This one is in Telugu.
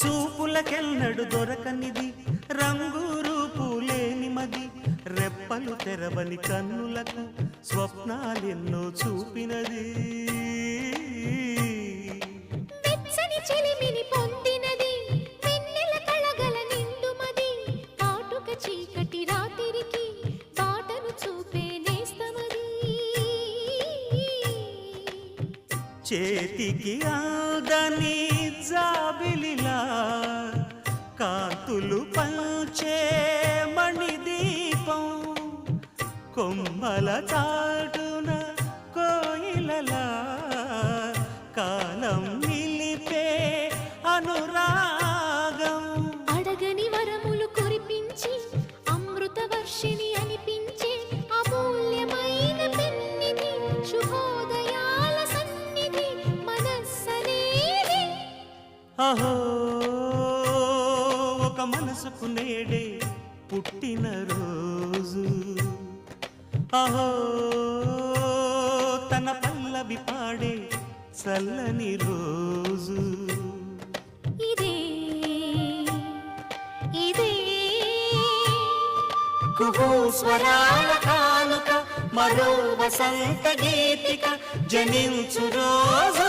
చూపులకెన్నడు దొరకనిది రంగు రూపు లేని మది రెప్పలు తెరవని కన్నులకు స్వప్నాలెన్నో చూపినది వెచ్చని చెలిమిని పొందినది వెన్నెల కళగల నిండుమది కాటుక చీకటి రాత్రికి బాటను చూపే నేస్తమది చేతికి ఆదని జాబిలిలా కాంతులు పంచే మణిదీపం కొమ్మల చాటున కోయిలలా కాలం నిలిపే అనురాగం అడగని వరములు కురిపించి అమృత వర్షిణి అనిపించే అమూల్యమైన పెన్నిధి శుభోదయాల సన్నిధి మనస్సనేది అహో ఒక మనసుకు నేడే పుట్టిన రోజు అహో తన పల్లవి పాడే చల్లని రోజు ఇదే ఇదే కుహూ స్వరాల కానుక మరో వసంత గీతిక జనించు రోజు